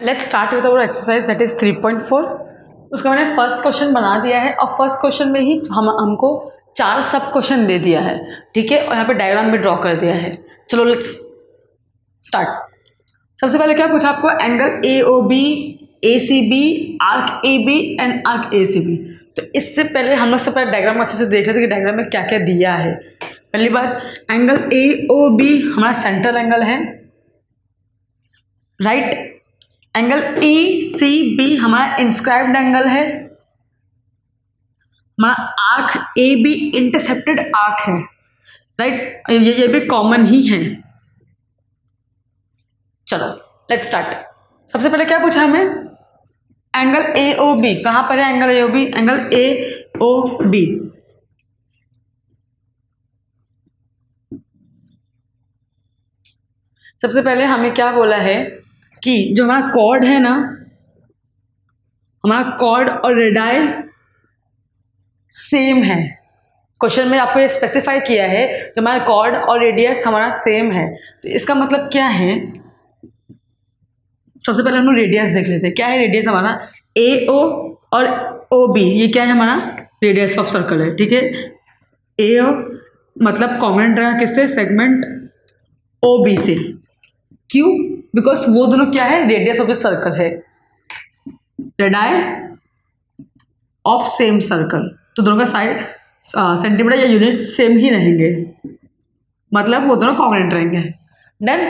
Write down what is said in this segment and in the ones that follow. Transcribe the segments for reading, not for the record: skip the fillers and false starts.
Let's start with our exercise that is 3.4। उसका मैंने first question बना दिया है और फर्स्ट क्वेश्चन में ही हमको 4 सब क्वेश्चन दे दिया है, ठीक है, और यहाँ पे डायग्राम भी ड्रॉ कर दिया है। चलो लेट्स स्टार्ट। सबसे पहले क्या पूछा आपको, angle A O B, A C B, arc A B and arc A C B. तो इससे पहले हम लोग से पहले डायग्राम को अच्छे से देख लेते कि डायग्राम में क्या क्या दिया है। पहली बात, एंगल ए ओ बी हमारा सेंट्रल एंगल है, right. Angle E C B हमारा इंस्क्राइब्ड एंगल है, हमारा arc A B intercepted arc है, राइट। ये भी कॉमन ही है। चलो लेट्स स्टार्ट। सबसे पहले क्या पूछा हमें, एंगल ए ओ बी। कहाँ पर है angle A O B? Angle A O B सबसे पहले हमें क्या बोला है कि जो हमारा कॉर्ड है ना, हमारा कॉर्ड और रेडाई सेम है। क्वेश्चन में आपको ये स्पेसिफाई किया है कि हमारा कॉर्ड और रेडियस हमारा सेम है। तो इसका मतलब क्या है, सबसे पहले हम लोग रेडियस देख लेते हैं। क्या है रेडियस हमारा? ए ओ और ओ बी, ये क्या है हमारा रेडियस ऑफ सर्कल है, ठीक है। ए ओ मतलब कॉन्ग्रुएंट रहा किससे? सेगमेंट ओ बी से। क्यों? बिकॉज वो दोनों क्या है, रेडियस ऑफ द सर्कल है, रेडाई ऑफ सेम सर्कल। तो दोनों का साइड सेंटीमीटर या यूनिट सेम ही रहेंगे, मतलब वो दोनों कॉन्ग्रुएंट रहेंगे। देन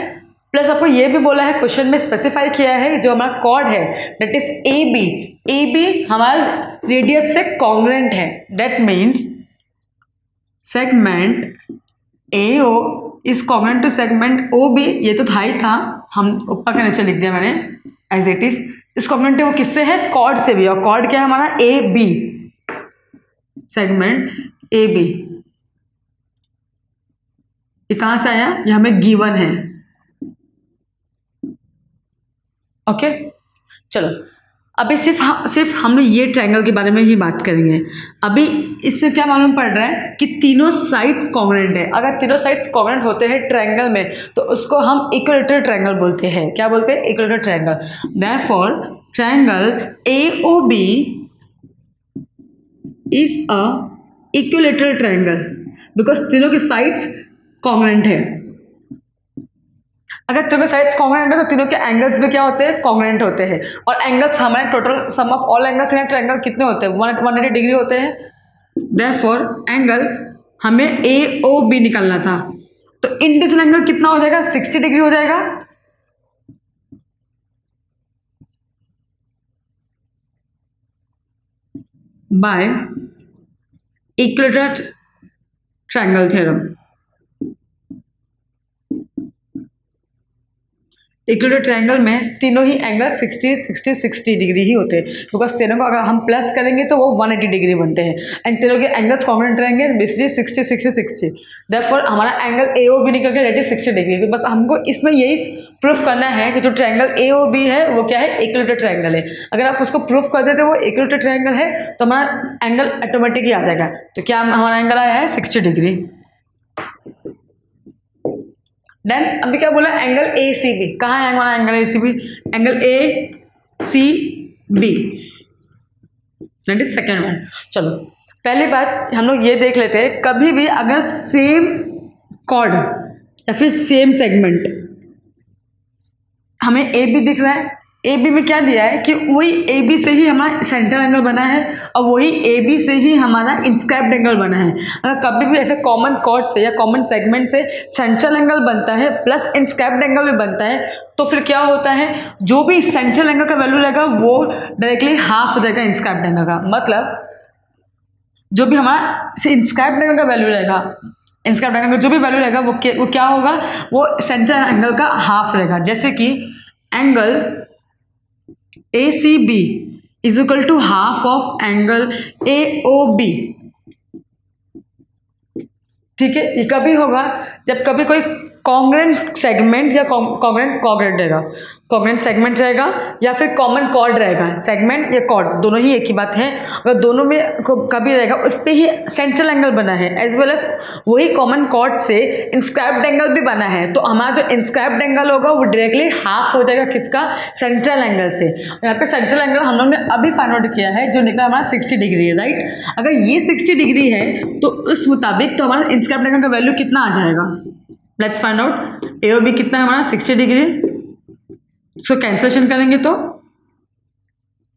प्लस आपको ये भी बोला है, क्वेश्चन में स्पेसिफाई किया है जो हमारा कॉर्ड है that is A B. A B हमारा रेडियस से कॉन्ग्रुएंट है, that means segment A O is congruent to segment O B. ये तो था ही था, हम ऊपर के नीचे लिख दिया मैंने एज इट इज। इस कॉन्ग्रुएंट है वो किससे है? कॉर्ड से भी। और कॉर्ड क्या है हमारा? A B, segment A B. ये कहाँ से आया? ये हमें गिवन है, ओके। चलो अभी सिर्फ हम लोग ये ट्रायंगल के बारे में ही बात करेंगे। अभी इससे क्या मालूम पड़ रहा है कि तीनों साइड्स कॉन्ग्रुएंट है। अगर तीनों साइड्स कॉन्ग्रुएंट होते हैं ट्रायंगल में तो उसको हम इक्विलैटरल ट्रायंगल बोलते हैं। क्या बोलते हैं? Equilateral triangle. Therefore triangle A O B is a equilateral triangle because तीनों के साइड्स कॉन्ग्रुएंट है। अगर तीनों साइड्स कॉन्ग्रुएंट है तो तीनों के एंगल्स भी क्या होते हैं? कॉन्ग्रुएंट होते हैं। और एंगल्स हमारे total sum of all angles in triangle कितने होते हैं? 180 डिग्री होते हैं। देयरफॉर एंगल हमें ए ओ बी निकालना था, तो इंडिविजुअल एंगल कितना हो जाएगा? 60 डिग्री हो जाएगा। By equilateral triangle theorem. Equilateral triangle में तीनों ही एंगल 60 60 60 डिग्री ही होते हैं, बिकॉज तीनों को अगर हम प्लस करेंगे तो वो 180 डिग्री बनते हैं एंड तीनों के एंगल्स कॉन्ग्रुएंट रहेंगे, बेसिकली 60 60 60। देयरफॉर हमारा एंगल ए ओ बी निकल के रेडी 60 डिग्री। तो बस हमको इसमें यही प्रूफ करना है कि जो ट्रायंगल ए ओ बी है वो क्या है? इक्विलैटरल ट्रायंगल है। अगर आप उसको प्रूफ कर देते वो इक्विलैटरल ट्रायंगल है तो हमारा एंगल ऑटोमेटिक ही आ जाएगा। तो क्या हमारा एंगल आया है? 60 डिग्री। देन अभी क्या बोला? Angle A C B. कहाँ है हमारा angle A C B? Angle A C B that is second one. चलो पहली बात हम लोग ये देख लेते हैं, कभी भी अगर सेम कॉर्ड या फिर सेम सेगमेंट हमें ए बी दिख रहा है, ए बी में क्या दिया है कि वही ए बी से ही हमारा सेंट्रल एंगल बना है और वही ए बी से ही हमारा इंस्क्राइब्ड एंगल बना है। अगर कभी भी ऐसे कॉमन कॉर्ड से या कॉमन सेगमेंट से सेंट्रल एंगल बनता है प्लस इंस्क्राइब्ड एंगल भी बनता है तो फिर क्या होता है, जो भी सेंट्रल एंगल का वैल्यू रहेगा वो डायरेक्टली हाफ हो जाएगा इंस्क्राइब्ड एंगल का। मतलब जो भी हमारा इंस्क्राइब्ड एंगल का वैल्यू रहेगा, इंस्क्राइब्ड एंगल का जो भी वैल्यू रहेगा वो क्या होगा? वो सेंट्रल एंगल का हाफ रहेगा। जैसे कि angle A C B is equal to half of angle A O B, ठीक है। ये कभी होगा जब कभी कोई कॉन्ग्रुएंट सेगमेंट या कॉन्ग्रुएंट कॉर्ड रहेगा। कॉमन सेगमेंट रहेगा या फिर कॉमन कॉर्ड रहेगा। सेगमेंट या कॉर्ड दोनों ही एक ही बात है। अगर दोनों में कभी रहेगा उस पर ही सेंट्रल एंगल बना है, एज वेल एज वही कॉमन कॉर्ड से इंस्क्राइब्ड एंगल भी बना है। तो हमारा जो इंस्क्राइब्ड एंगल होगा वो डायरेक्टली हाफ हो जाएगा किसका, सेंट्रल एंगल से। यहाँ पे सेंट्रल एंगल हम लोग ने अभी फाइंड आउट किया है जो निकला हमारा 60 डिग्री है, राइट। अगर ये 60 डिग्री है तो उस मुताबिक तो हमारा इंस्क्राइब्ड एंगल का वैल्यू कितना आ जाएगा, लेट्स फाइंड आउट। ए और बी कितना है हमारा 60 डिग्री, सो कैंसलेशन करेंगे तो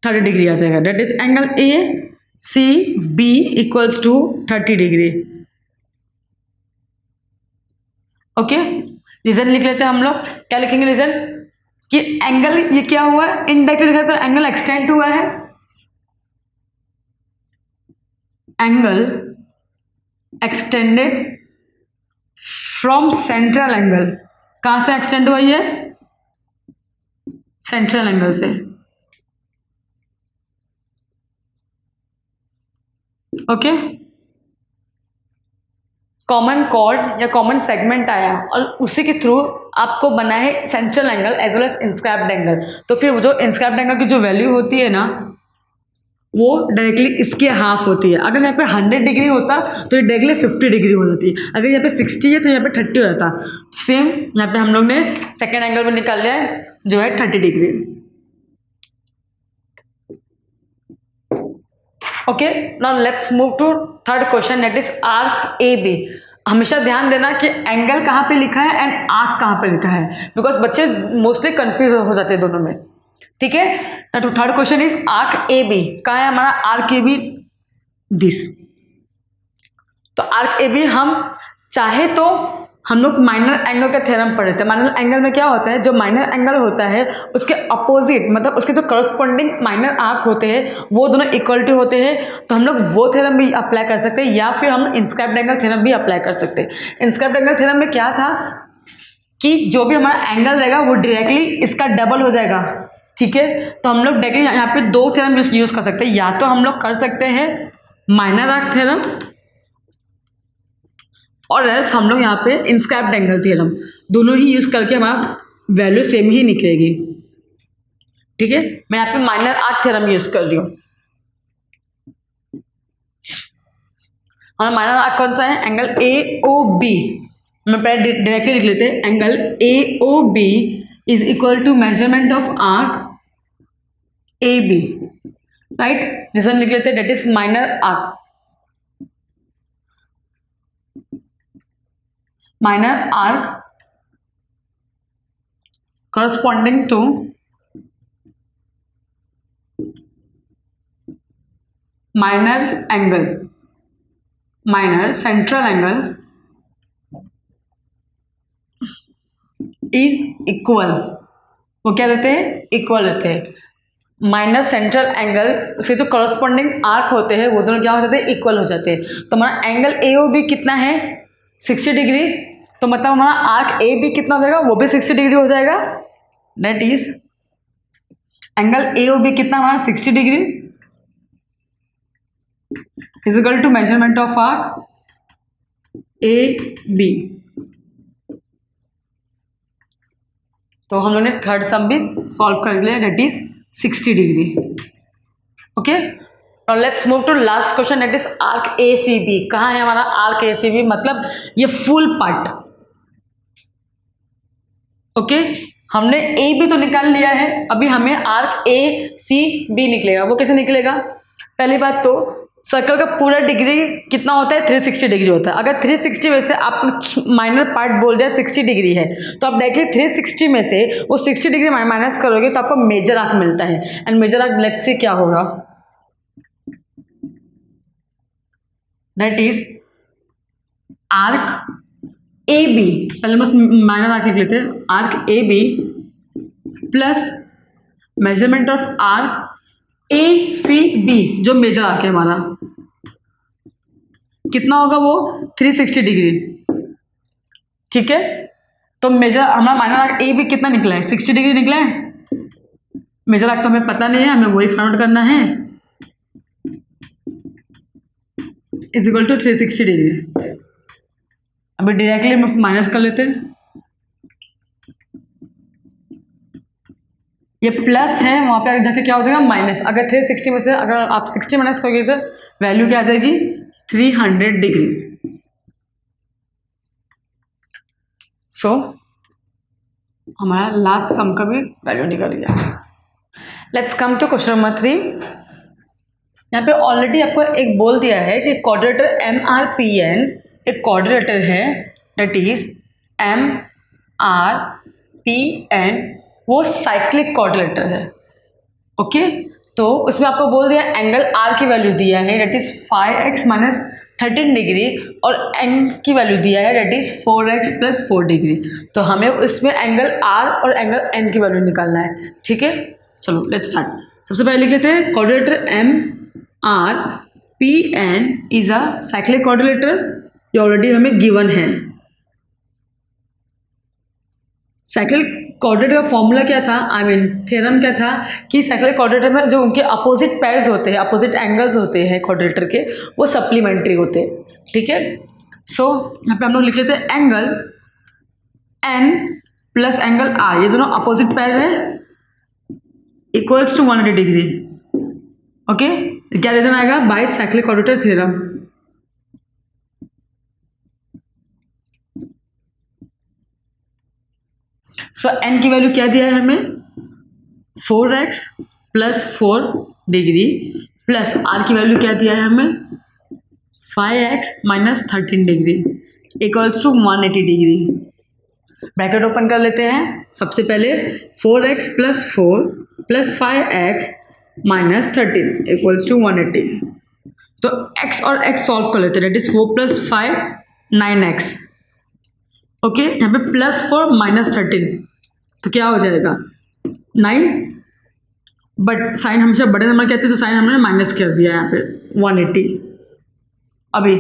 30 डिग्री आ जाएगा। That is angle A C B equals to 30 degree. Okay, reason लिख लेते हैं हम लोग। क्या लिखेंगे रीजन, कि एंगल ये क्या हुआ है, इनडायरेक्टली लिखा तो एंगल एक्सटेंड हुआ है। Angle extended from central angle, कहां से एक्सटेंड हुआ है, सेंट्रल एंगल से। ओके, कॉमन कॉर्ड या कॉमन सेगमेंट आया और उसी के थ्रू आपको बना है central angle as well as inscribed angle. तो फिर जो इंस्क्राइब्ड एंगल की जो वैल्यू होती है ना वो डायरेक्टली इसके हाफ होती है। अगर यहाँ पे 100 डिग्री होता तो ये डायरेक्टली 50 डिग्री हो जाती है। अगर यहाँ पे 60 है तो यहाँ पे 30 हो जाता। सेम यहाँ पे हम लोग ने सेकेंड एंगल में निकाल लिया है जो है 30 degree. Okay, now let's move to third question, that is arc A B. हमेशा ध्यान देना कि एंगल कहाँ पे लिखा है एंड आर्क कहाँ पे लिखा है, बिकॉज बच्चे मोस्टली कंफ्यूज हो जाते हैं दोनों में। ठीक है, तो third question is arc A B. कहाँ है हमारा आर्क ए बी, दिस। तो आर्क ए बी हम चाहे तो हम लोग माइनर एंगल का थ्योरम पढ़े थे। माइनर एंगल में क्या होता है, जो माइनर एंगल होता है उसके अपोजिट मतलब उसके जो करस्पॉन्डिंग माइनर आर्क होते हैं वो दोनों इक्वलिटी होते हैं। तो हम लोग वो थ्योरम भी अप्लाई कर सकते हैं या फिर हम इंस्क्राइब्ड एंगल थ्योरम भी अप्लाई कर सकते हैं। इंस्क्राइब्ड एंगल थ्योरम में क्या था कि जो भी हमारा एंगल रहेगा वो डायरेक्टली इसका डबल हो जाएगा। ठीक है, तो हम लोग डायरेक्टली यहाँ पे दो थ्योरम यूज कर सकते हैं। या तो हम लोग कर सकते हैं माइनर आर्क थ्योरम और एल्स हम लोग यहाँ पे इंस्क्राइब्ड एंगल थ्योरम, दोनों ही यूज करके हमारा वैल्यू सेम ही निकलेगी। ठीक है, मैं यहाँ पे माइनर आर्क थ्योरम यूज कर रही हूँ। हमारा माइनर आर्क कौन सा है, एंगल ए ओ बी। मैं पहले डायरेक्टली लिख लेते हैं, angle A O B is equal to measurement of arc A B, right. Reason लिख लेते हैं, that is minor arc. minor arc corresponding to minor angle, minor central angle is equal। वो क्या रहते हैं, इक्वल रहते हैं। माइनर सेंट्रल एंगल उसके जो करस्पॉन्डिंग आर्क होते हैं वो दोनों क्या हो जाते हैं, इक्वल हो जाते हैं। तो हमारा एंगल ए ओ बी कितना है, 60 डिग्री। तो मतलब हमारा आर्क ए बी कितना हो जाएगा, वो भी 60 डिग्री हो जाएगा। That is angle A O B कितना हमारा 60 degree is equal to measurement of arc A B. तो हम लोगों ने थर्ड सम भी सॉल्व कर लिया, दैट इज 60 डिग्री। ओके, और let's move to last question, that is arc A C B. कहाँ है हमारा आर्क ए सी बी, मतलब ये फुल पार्ट। ओके, हमने ए बी तो निकाल लिया है, अभी हमें आर्क ए सी बी निकलेगा। वो कैसे निकलेगा, पहली बात तो सर्कल का पूरा डिग्री कितना होता है, 360 डिग्री होता है। अगर 360 में से आप माइनर पार्ट बोल दिया 60 डिग्री है तो आप डायरेक्टली 360 में से वो 60 डिग्री माइनस करोगे तो आपको मेजर आर्क मिलता है। एंड मेजर आर्क लेट्स से क्या होगा, that is arc A B. पहले बस माइनर आर्क लिख लेते हैं, arc A B plus measurement of arc A C B, जो मेजर आर्क है हमारा कितना होगा, वो 360 डिग्री। ठीक है, तो मेजर हमारा माइनर आर्क ए बी कितना निकला है, 60 डिग्री निकला है। मेजर आर्क तो हमें पता नहीं है, हमें वही फाइंड आउट करना है, इज इक्वल टू 360 डिग्री। अभी डायरेक्टली हम माइनस कर लेते हैं, ये प्लस है, वहाँ पे जाके क्या हो जाएगा माइनस। अगर 360 में से अगर आप 60 माइनस करोगे तो वैल्यू क्या आ जाएगी 300 डिग्री। सो हमारा लास्ट सम का भी वैल्यू निकल गया। Let's come to question number 3। यहाँ पे ऑलरेडी आपको एक बोल दिया है कि क्वाड्रेटर MRPN एक क्वाड्रेटर है, दैट इज MRPN वो साइक्लिक क्वाड्रेटर है। ओके, तो उसमें आपको बोल दिया एंगल R की वैल्यू दिया है that is 5x minus 13 degree और N की वैल्यू दिया है that is 4x plus 4 degree. तो हमें इसमें एंगल R और एंगल N की वैल्यू निकालना है। ठीक है, चलो लेट्स स्टार्ट। सबसे पहले लिख लेते हैं क्वाड्रेटर MRPN इज अ साइक्लिक क्वाड्रेटर, ये ऑलरेडी हमें गिवन है। साइक्लिक क्वाड्रेटर का फॉर्मूला क्या था, थ्योरम क्या था कि साइक्लिक क्वाड्रेटर में जो उनके अपोजिट पेयर्स होते हैं, अपोजिट एंगल्स होते हैं क्वाड्रेटर के, वो सप्लीमेंट्री होते हैं। ठीक है, सो यहाँ पे हम लोग लिख लेते हैं angle N plus angle R, ये दोनों अपोजिट पेयर है, इक्वल्स टू 180 डिग्री। ओके, क्या रीजन आएगा, by cyclic quadrilateral theorem. So N की वैल्यू क्या दिया है हमें 4x plus 4 degree plus R की वैल्यू क्या दिया है हमें 5x minus 13 degree equals to 180 डिग्री। ब्रैकेट ओपन कर लेते हैं। सबसे पहले 4x plus 4 plus 5x minus 13 equals to 180। तो x और x सॉल्व कर लेते हैं, that is 4 plus 5 9x। Okay, यहाँ पे प्लस 4 माइनस 13 तो क्या हो जाएगा 9, बट साइन हमेशा बड़े नंबर कहते हैं तो साइन हमने माइनस कर दिया यहाँ पे 180। अभी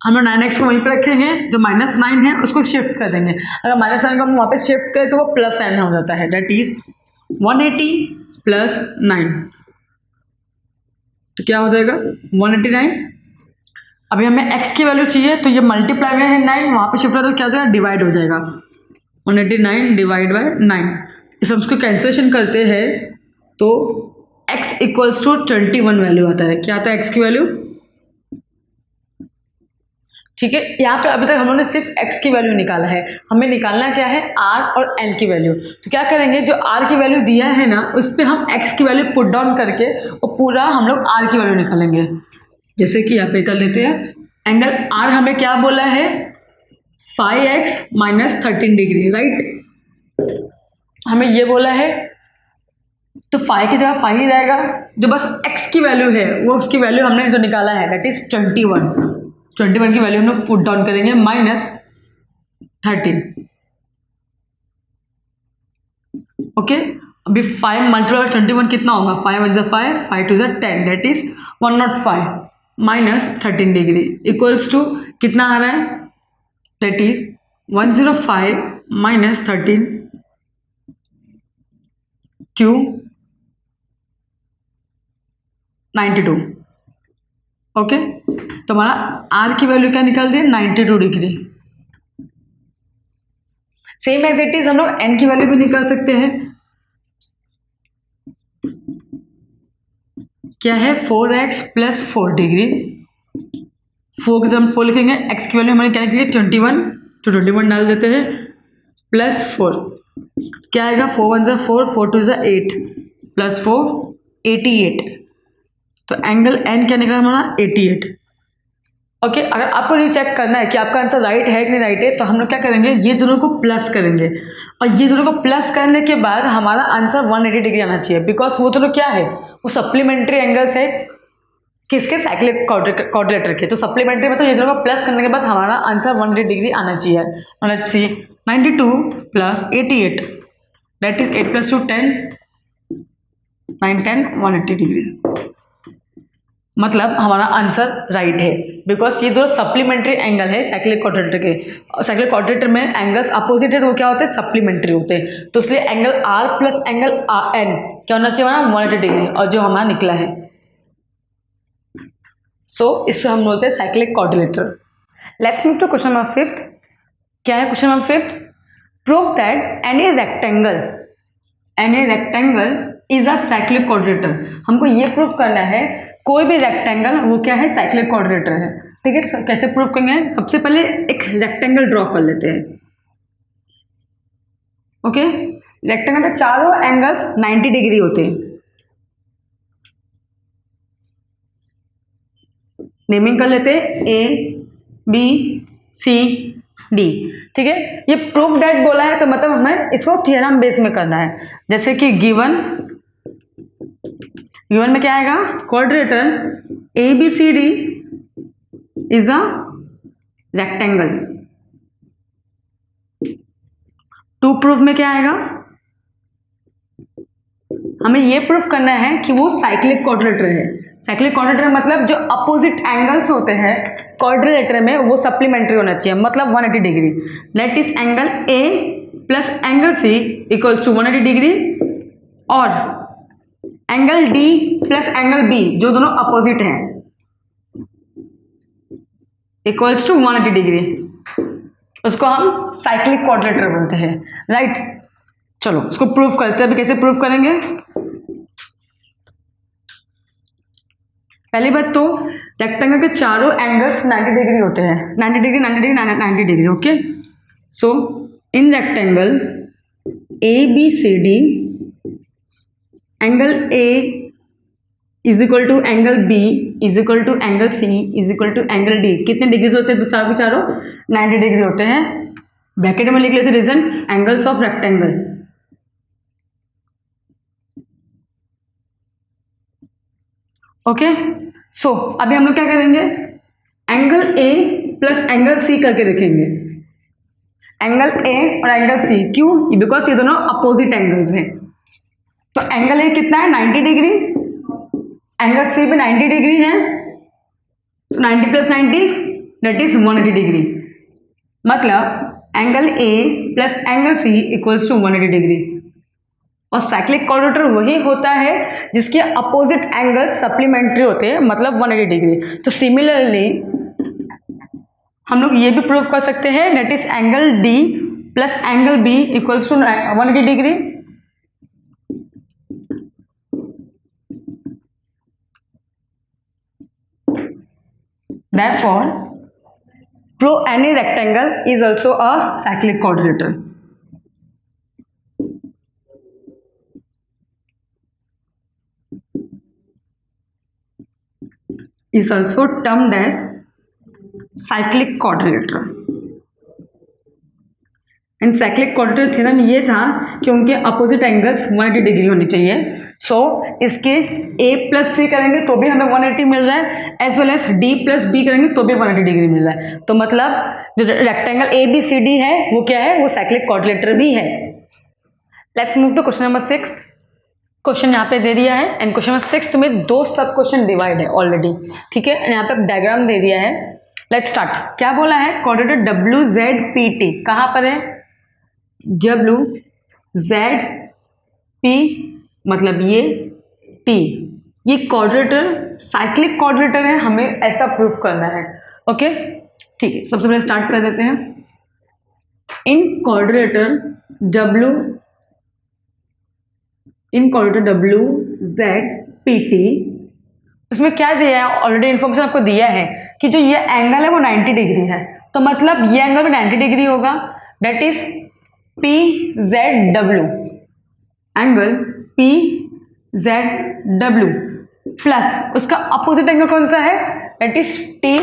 हम लोग 9x को वहीं पर रखेंगे, जो माइनस 9 है उसको शिफ्ट कर देंगे। अगर माइनस 9 को हम वहाँ पे शिफ्ट करें तो वो प्लस साइन हो जाता है, दैट इज 180 प्लस 9 तो क्या हो जाएगा 189। अभी हमें x की वैल्यू चाहिए तो ये मल्टीप्लाई में है 9, वहाँ पे शिफ्ट करो तो क्या हो जाएगा डिवाइड हो जाएगा 189 डिवाइड बाय 9। इफ हम उसको कैंसिलेशन करते हैं तो x इक्वल्स टू 21 वैल्यू आता है। क्या आता है x की वैल्यू, ठीक है। यहाँ पे अभी तक हम लोगों ने सिर्फ x की वैल्यू निकाला है, हमें निकालना क्या है r और n की वैल्यू। तो क्या करेंगे, जो r की वैल्यू दिया है ना उस पर हम x की वैल्यू पुट डाउन करके और पूरा हम लोग r की वैल्यू निकालेंगे। जैसे कि यहाँ पे कर लेते हैं, एंगल R हमें क्या बोला है 5x माइनस 13 डिग्री, राइट। हमें ये बोला है तो 5 की जगह 5 ही रहेगा, जो बस x की वैल्यू है वो उसकी वैल्यू हमने जो निकाला है दैट इज 21 की वैल्यू हम लोग पुट डाउन करेंगे माइनस 13। ओके, अभी 5 मल्टीप्लाई 21 कितना होगा 5 1 जा 5 5 2 जा 10 that is 105 minus 13 degree equals to कितना आ रहा है that is 105 minus 13 to 92। Okay, तो हमारा R की वैल्यू क्या निकाल दी 92 degree. Same as it is हम लोग N की वैल्यू भी निकाल सकते हैं। क्या है 4x प्लस 4 डिग्री, 4 के जब हम 4 लिखेंगे x की वैल्यू हमारी क्या निकली 21 तो 21 डाल देते हैं प्लस 4 क्या आएगा 4 1 जा 4 4 2 जा 8 प्लस 4 88। तो एंगल N क्या निकला हमारा 88। ओके, अगर आपको ये चेक करना है कि आपका आंसर राइट है कि नहीं राइट है तो हम लोग क्या करेंगे, ये दोनों को प्लस करेंगे और ये दोनों को प्लस करने के बाद हमारा आंसर 180 डिग्री आना चाहिए, बिकॉज वो दोनों क्या है वो सप्लीमेंट्री एंगल्स है किसके साइक्लिक क्वाड्रेटर के। तो सप्लीमेंट्री मतलब ये दोनों को प्लस करने के बाद हमारा आंसर 180 डिग्री आना चाहिए। Let's see 92 plus 88 that is 8 plus 2 10 9 10 180 degree, मतलब हमारा आंसर राइट है बिकॉज ये दो सप्लीमेंट्री एंगल है साइक्लिक क्वाड्रेटर के। साइक्लिक क्वाड्रेटर में एंगल्स अपोजिट है तो वो क्या होते हैं सप्लीमेंट्री होते हैं, तो इसलिए angle R plus angle N क्या होना चाहिए हमारा 180 डिग्री और जो हमारा निकला है। सो इससे हम बोलते हैं cyclic quadrilateral. Let's move to question number 5। क्या है question number 5, prove that any rectangle any rectangle is a cyclic quadrilateral, हमको ये प्रूफ करना है कोई भी रेक्टेंगल वो क्या है, साइक्लिक क्वाड्रेटर है। ठीक है, कैसे प्रूफ करेंगे, सबसे पहले एक रेक्टेंगल ड्रॉ कर लेते हैं। ओके, रेक्टेंगल के चारों एंगल्स 90 डिग्री होते हैं। नेमिंग कर लेते हैं ए बी सी डी। ठीक है, ये प्रूफ डेट बोला है तो मतलब हमें इसको थ्योरम बेस में करना है। जैसे कि गिवन में क्या आएगा, quadrilateral A B C D is a rectangle. To proof में क्या आएगा, हमें ये प्रूफ करना है कि वो साइक्लिक क्वाड्रेटर है। साइक्लिक क्वाड्रेटर मतलब जो अपोजिट एंगल्स होते हैं क्वाड्रिलेटर में वो सप्लीमेंट्री होना चाहिए, मतलब 180 degree. That is angle A plus angle C equals to 180 degree, और angle D plus angle B जो दोनों अपोजिट हैं इक्वल्स टू 180 डिग्री, उसको हम साइक्लिक क्वाड्रिलेटर बोलते हैं। राइट, चलो उसको प्रूफ करते हैं। अभी कैसे प्रूफ करेंगे, पहली बात तो रेक्टेंगल के चारों एंगल्स 90 डिग्री होते हैं, 90 degree 90 degree 90 degree. Okay, so in rectangle A B C D, angle A is equal to angle B is equal to angle C is equal to angle D. कितने degrees होते हैं, चारों के चारों 90 degree होते हैं। ब्रैकेट में लिख लेते हैं reason, angles of rectangle. Okay, so अभी हम लोग क्या करेंगे, angle A plus angle C करके देखेंगे। एंगल ए और एंगल सी, क्यों, बिकॉज ये दोनों अपोजिट एंगल्स हैं। तो एंगल ए कितना है, 90 डिग्री, एंगल सी भी 90 डिग्री है, तो 90 प्लस 90 दैट इज 180 डिग्री। मतलब angle A plus angle C equals to 180 degree. और साइक्लिक क्वाड्रेटर वही होता है जिसके अपोजिट एंगल्स सप्लीमेंट्री होते हैं, मतलब 180 डिग्री। तो सिमिलरली हम लोग ये भी प्रूव कर सकते हैं, that is angle D plus angle B equals to 180 degree. Therefore, any rectangle is also a cyclic quadrilateral. Is also termed as cyclic quadrilateral. And cyclic quadrilateral theorem ये था कि उनके अपोजिट एंगल्स 180 डिग्री होनी चाहिए। सो इसके a plus सी करेंगे तो भी हमें 180 मिल रहा है, as well as d plus B करेंगे तो भी 180 डिग्री मिल रहा है। तो मतलब जो rectangle A B C D है वो क्या है, वो साइक्लिक क्वाड्रिलेटरल भी है। Let's move to question number 6। Question यहाँ पे दे दिया है एंड क्वेश्चन नंबर 6 में दो सब क्वेश्चन डिवाइड है ऑलरेडी। ठीक है, यहाँ पे डायग्राम दे दिया है। Let's start. क्या बोला है, quadrilateral W Z P T कहाँ पर है, डब्ल्यू जेड पी मतलब ये टी, ये क्वाड्रिलेटर साइक्लिक क्वाड्रिलेटर है, हमें ऐसा प्रूफ करना है। ओके ठीक है, सबसे पहले स्टार्ट कर देते हैं। In quadrilateral W Z P T, इसमें क्या दिया है, ऑलरेडी इन्फॉर्मेशन आपको दिया है कि जो ये एंगल है वो 90 डिग्री है, तो मतलब ये एंगल भी 90 डिग्री होगा। That is P Z W, angle P Z W plus उसका अपोजिट एंगल कौन सा है, दैट इज टी।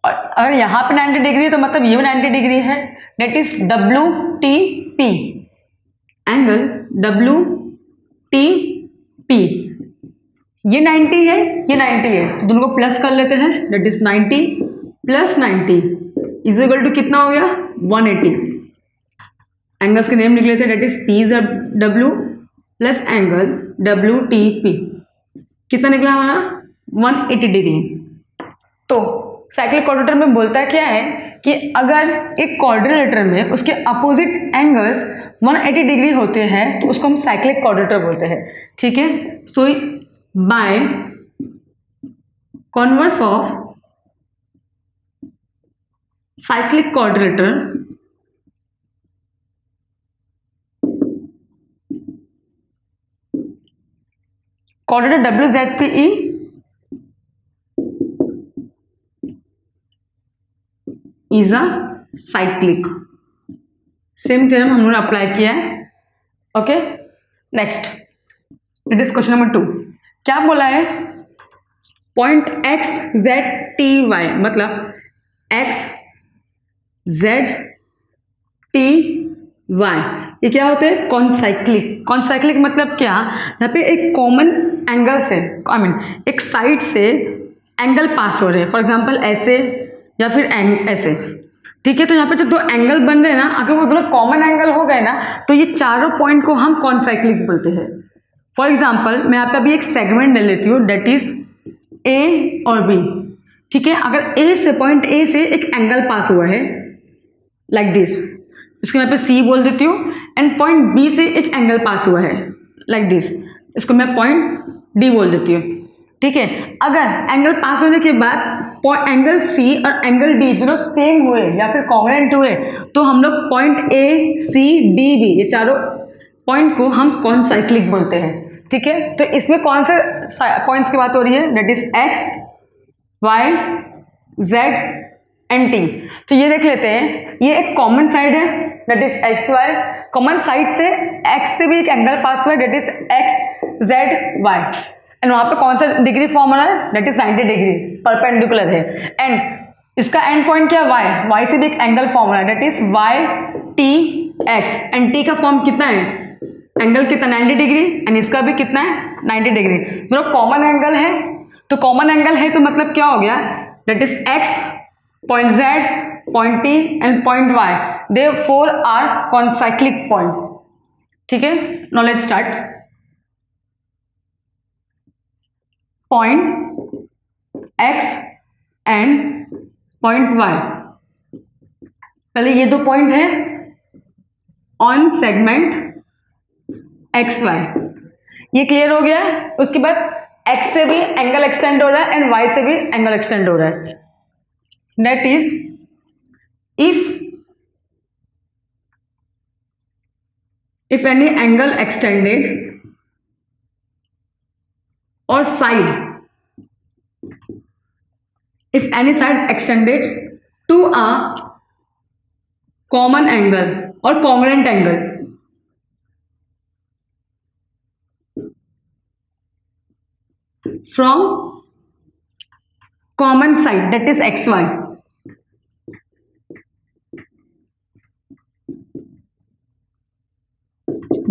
और अगर यहाँ पे 90 डिग्री तो मतलब ये भी 90 डिग्री है, that is W T P, angle W T P. ये 90 है, ये 90 है, तो दोनों को प्लस कर लेते हैं। That is 90 plus 90 is equal to कितना हो गया, 180। एंगल्स के नेम लिख लेते हैं। That is P W plus angle W T P, कितना निकला हमारा, 180 डिग्री। तो साइक्लिक क्वाड्रिलेटर में बोलता क्या है कि अगर एक क्वाड्रिलेटर में उसके अपोजिट एंगल्स 180 डिग्री होते हैं तो उसको हम साइक्लिक क्वाड्रिलेटर बोलते हैं। ठीक है, so by converse of cyclic quadrilateral coordinate WZPE is a cyclic. Same theorem हम लोगों ने अप्लाई किया है। Okay, next it is question number 2। क्या बोला है? Point X Z T Y, मतलब एक्स जेड टी वाई, ये क्या होते हैं? कॉन्साइक्लिक। कॉन्साइक्लिक मतलब क्या? यहाँ पे एक कॉमन एंगल से, आई मीन एक साइड से एंगल पास हो रहे हैं, फॉर एग्जांपल ऐसे या फिर ऐसे, ठीक है। तो यहाँ पे जो दो एंगल बन रहे हैं ना, अगर वो दोनों कॉमन एंगल हो गए ना, तो ये चारों पॉइंट को हम कॉन्साइक्लिक बोलते हैं। फॉर एग्जांपल मैं यहाँ पे अभी एक सेगमेंट ले लेती हूँ, डेट इज ए और बी, ठीक है। अगर ए से, पॉइंट ए से एक एंगल पास हुआ है लाइक दिस, इसको मैं पे सी बोल देती हूँ, एंड पॉइंट बी से एक एंगल पास हुआ है लाइक दिस, इसको मैं पॉइंट डी बोल देती हूँ, ठीक है। अगर एंगल पास होने के बाद एंगल सी और एंगल डी दोनों सेम हुए या फिर कॉन्ग्रुएंट हुए, तो हम लोग point A C D B, ये चारों पॉइंट को हम कॉन्साइक्लिक बोलते हैं, ठीक है। तो इसमें कौन से पॉइंट्स की बात हो रही है? That is X Y Z and T. तो ये देख लेते हैं, ये एक कॉमन साइड है, that is X Y. Common side से एक्स से भी एक एंगल पास हुआ है, that is X Z Y, and वहां पे कौन सा डिग्री फॉर्म हो रहा है? डेट इज 90 डिग्री, परपेंडिकुलर है। एंड इसका एंड पॉइंट क्या? वाई, वाई से भी एक एंगल फॉर्म हो रहा है, that is Y T X, and T का फॉर्म कितना है? एंगल कितना? 90 डिग्री, एंड इसका भी कितना है? 90 डिग्री। दोनों कॉमन एंगल है, तो कॉमन एंगल है तो मतलब क्या हो गया? That is X, point Z, point T and point Y, they four are concyclic points, ठीक है। Now let's start. Point X and point Y, पहले ये दो पॉइंट है ऑन सेगमेंट एक्स वाई, ये क्लियर हो गया है। उसके बाद एक्स से भी एंगल एक्सटेंड हो रहा है एंड वाई से भी एंगल एक्सटेंड हो रहा है, that is if any angle extended or side, if any side extended to a common angle or congruent angle from common side, that is xy,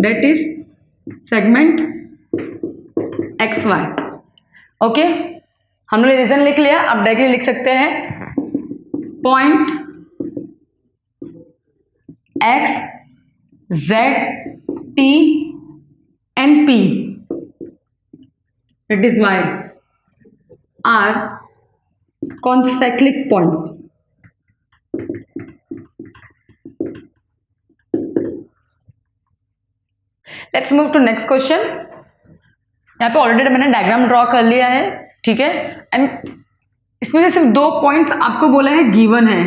that is segment xy। Okay, हमने reason लिख लिया, अब directly लिख सकते हैं point X Z T and P, that is y, are concyclic points। Let's move to next question. यहाँ पे already मैंने डायग्राम ड्रॉ कर लिया है, ठीक है। एंड इसमें सिर्फ दो पॉइंट्स आपको बोला है गिवन है,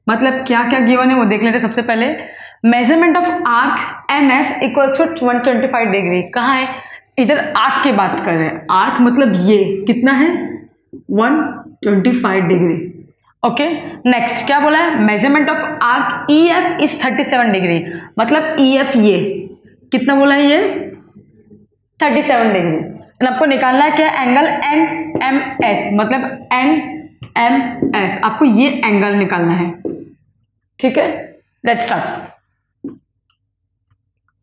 मतलब क्या क्या गिवन है वो देख लेते हैं। सबसे पहले measurement of arc N S equals to 125 degree, कहाँ है? इधर आर्क की बात कर रहे हैं, आर्क मतलब ये कितना है? 125 डिग्री। ओके, नेक्स्ट क्या बोला है? Measurement of arc E F is 37 degree, मतलब ई एफ ये कितना बोला है? ये 37 डिग्री। एंड आपको निकालना है क्या? एंगल एन एम एस, मतलब एन एम एस, आपको ये एंगल निकालना है, ठीक है। Let's start.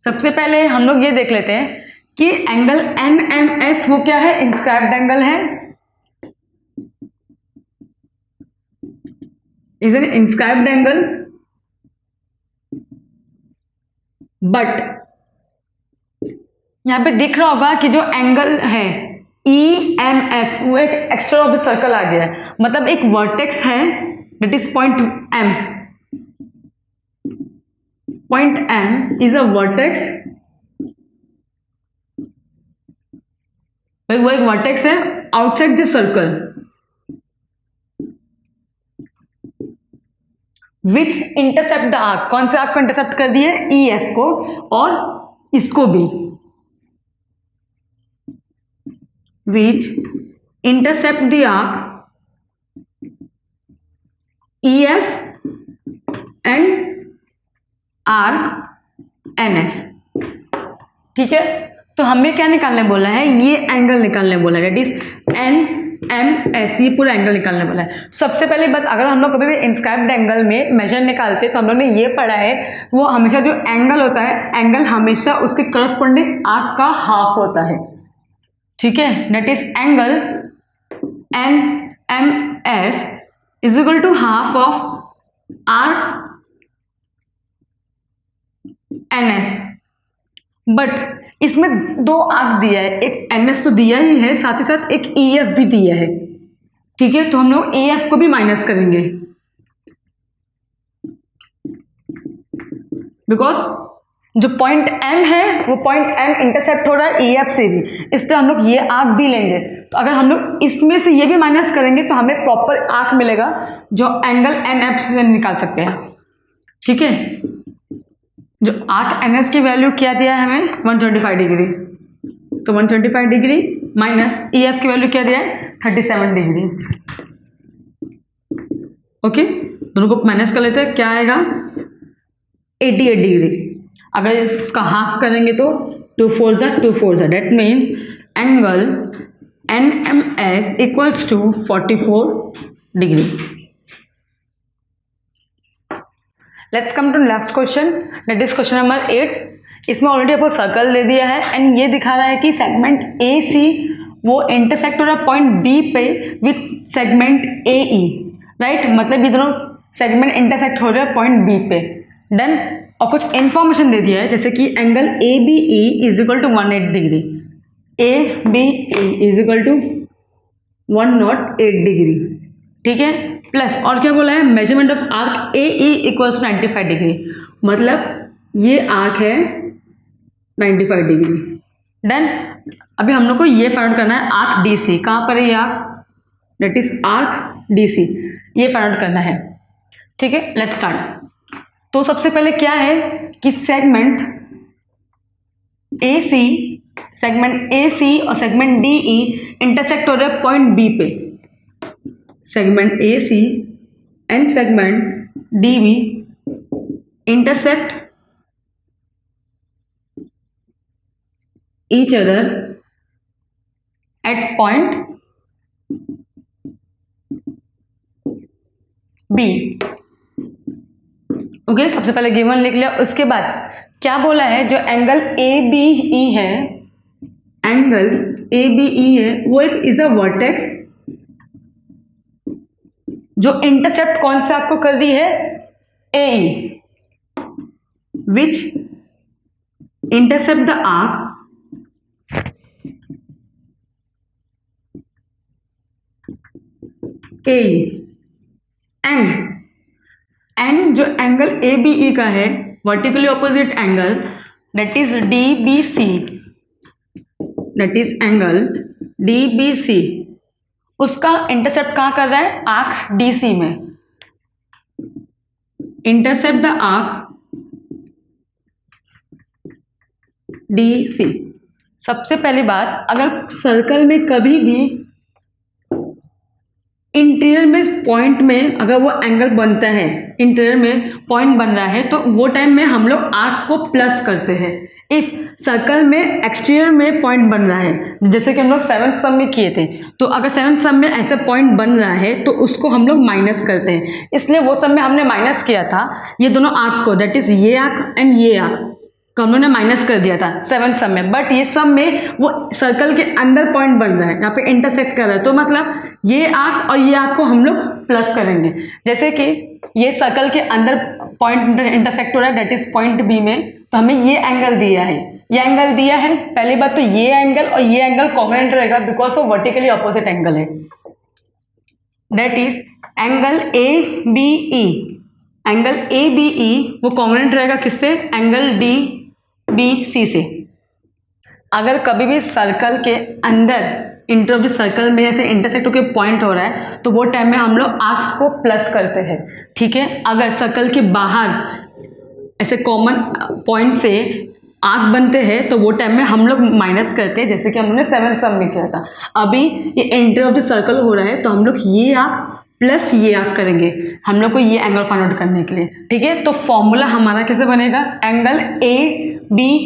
सबसे पहले हम लोग ये देख लेते हैं कि एंगल एन एम एस वो क्या है? इंस्क्राइब्ड एंगल है, is an inscribed angle, but यहां पे दिख रहा होगा कि जो एंगल है ई एम एफ वो एक एक्स्ट्रा ऑफ द सर्कल आ गया है, मतलब एक वर्टेक्स है, that is point M, point M is a vertex, वो एक वर्टेक्स है outside the circle which intercept the arc. कौन से आर्क को इंटरसेप्ट कर दिए? ई एफ को, और इसको भी, which intercept the arc EF and arc NS। ठीक है, तो हमें क्या निकालने बोला है, ये एंगल निकालने बोला है, डेट इज NMS, ये पूरा एंगल निकालने वाला है। सबसे पहले बात, अगर हम लोग कभी भी इंस्क्राइब्ड एंगल में मेजर निकालते तो हम लोग ने ये पढ़ा है, वो हमेशा जो एंगल होता है, एंगल हमेशा उसके करस्पॉन्डिंग आर्क का हाफ होता है। ठीक है, that is angle NMS is equal to half of arc NS। But इसमें दो आर्क दिया है, एक NS तो दिया ही है, साथ ही साथ एक EF भी दिया है। ठीक है, तो हम लोग EF को भी माइनस करेंगे, बिकॉज जो पॉइंट M है वो पॉइंट M इंटरसेप्ट हो रहा है EF से भी, इसलिए हम लोग ये आर्क भी लेंगे। तो अगर हम लोग इसमें से ये भी माइनस करेंगे तो हमें प्रॉपर आर्क मिलेगा जो एंगल NF से निकाल सकते हैं। ठीक है, जो आर्क NS की वैल्यू क्या दिया है हमें, 125 डिग्री, तो 125 डिग्री माइनस EF की वैल्यू क्या दिया है, 37 डिग्री। ओके, दोनों को माइनस कर लेते हैं, क्या आएगा 88 डिग्री। अगर इसका हाफ करेंगे तो 2 4 ज़ा 2 4 ज़ा, that means angle NMS equals to 44 degree. Let's come to last question, that is question number 8। इसमें ऑलरेडी आपको सर्कल दे दिया है एंड ये दिखा रहा है कि सेगमेंट AC वो इंटरसेक्ट हो रहा है पॉइंट B पे विथ सेगमेंट AE, राइट, मतलब ये दोनों सेगमेंट इंटरसेक्ट हो रहे हैं पॉइंट B पे। डन, और कुछ इन्फॉर्मेशन दे दिया है, जैसे कि angle ABE is equal to 108 degree, ABE is equal to 108 degree. ठीक है, प्लस और क्या बोला है, measurement of arc AE equals 95 degree, मतलब ये आर्क है 95 डिग्री। डन, अभी हम लोग को ये फाइंड आउट करना है आर्क DC, कहाँ पर है ये arc, that is arc DC, ये फाइंड आउट करना है। ठीक है, लेट्स स्टार्ट। तो सबसे पहले क्या है कि सेगमेंट AC और सेगमेंट DE इंटरसेक्ट हो रहे हैं पॉइंट B पे। Segment AC and segment DB intersect each other at point B। Okay, सबसे पहले गिवन लिख लिया, उसके बाद क्या बोला है, जो एंगल ABE है, एंगल ABE है वो एक इज अ वर्टेक्स जो इंटरसेप्ट कौन सा आपको कर रही है, AE, which intercept the arc AE and जो एंगल ABE का है vertically opposite angle, that is DBC, that is angle DBC, उसका इंटरसेप्ट कहाँ कर रहा है, आर्क DC में। Intercept the arc DC। सबसे पहली बात, अगर सर्कल में कभी भी इंटीरियर में पॉइंट में अगर वो एंगल बनता है, इंटीरियर में पॉइंट बन रहा है, तो वो टाइम में हम लोग आर्क को प्लस करते हैं। इफ सर्कल में एक्सटीरियर में पॉइंट बन रहा है, जैसे कि हम लोग 7th सम में किए थे, तो अगर 7th सम में ऐसा पॉइंट बन रहा है तो उसको हम लोग माइनस करते हैं, इसलिए वो सब में हमने माइनस किया था ये दोनों आर्क को, दैट इज ये आर्क एंड ये आर्क को हम लोगों ने माइनस कर दिया था 7th सम में। बट ये सब में वो सर्कल के अंदर पॉइंट बन रहा है, यहाँ पे इंटरसेक्ट कर रहा है, तो मतलब ये आर्क और ये आर्क को हम लोग प्लस करेंगे। जैसे कि ये सर्कल के अंदर पॉइंट इंटरसेक्ट हो रहा है, दैट इज पॉइंट B में, तो हमें ये एंगल दिया है, ये एंगल दिया है। पहली बात तो ये एंगल और ये एंगल कॉन्ग्रुएंट रहेगा बिकॉज वो वर्टिकली ऑपोजिट एंगल है, that is angle ABE। Angle ABE वो कॉन्ग्रुएंट रहेगा किससे, एंगल DBC से। अगर कभी भी सर्कल के अंदर इंटर ऑफ द सर्कल में ऐसे इंटरसेक्ट होकर पॉइंट हो रहा है तो वो टाइम में हम लोग आर्क्स को प्लस करते हैं। ठीक है, अगर सर्कल के बाहर ऐसे कॉमन पॉइंट से आर्क बनते हैं तो वो टाइम में हम लोग माइनस करते हैं, जैसे कि हमने 7 सम में किया था। अभी ये एंटर ऑफ द सर्कल हो रहा है तो हम लोग ये आर्क प्लस ये आर्क करेंगे हम लोग को ये एंगल फाइंड आउट करने के लिए, ठीक है। तो फॉर्मूला हमारा कैसे बनेगा, angle ABE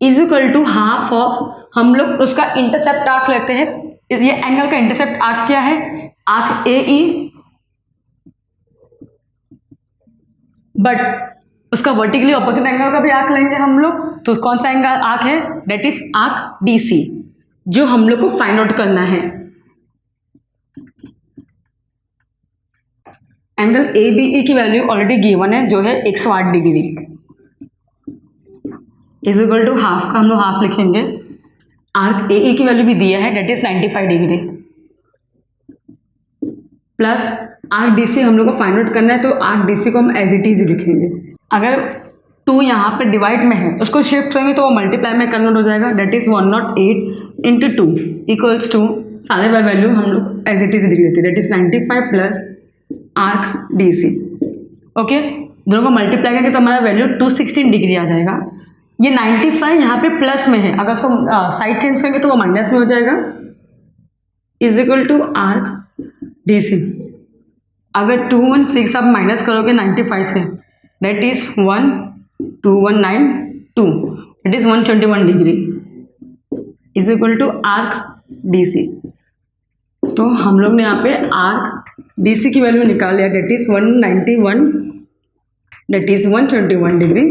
is equal to half of, हम लोग उसका इंटरसेप्ट आर्क लेते हैं, ये एंगल का इंटरसेप्ट आर्क क्या है, आर्क AE, बट उसका वर्टिकली ऑपोजिट एंगल का भी आर्क लेंगे हम लोग, तो कौन सा एंगल आर्क है, दैट इज आर्क DC, जो हम लोग को फाइंड आउट करना है। एंगल ABE की वैल्यू ऑलरेडी गिवन है जो है 108 degree, is equal to half का हम लोग हाफ लिखेंगे, आर्क AE की वैल्यू भी दिया है that is 95 degree, plus arc DC हम लोग को फाइंड आउट करना है तो आर्क DC को हम एज इट इज लिखेंगे। अगर 2 यहाँ पे डिवाइड में है उसको शिफ्ट करेंगे तो वो मल्टीप्लाई में कन्वर्ट हो जाएगा, that is 108 into 2 equals to, सारे वैल्यू हम लोग एज इट इज लिख लेते हैं, that is 95 plus arc DC। Okay, दोनों को मल्टीप्लाई करेंगे तो हमारा वैल्यू 216 डिग्री आ जाएगा। ये 95 यहाँ पे प्लस में है, अगर उसको साइड चेंज करेंगे तो वो माइनस में हो जाएगा, is equal to arc DC। अगर 216 आप माइनस करोगे 95 से, that is 12192, that is 121 degree, is equal to arc DC। तो हम लोग ने यहाँ पे आर्क DC की वैल्यू निकाल लिया, that is 191, that is 121 degree.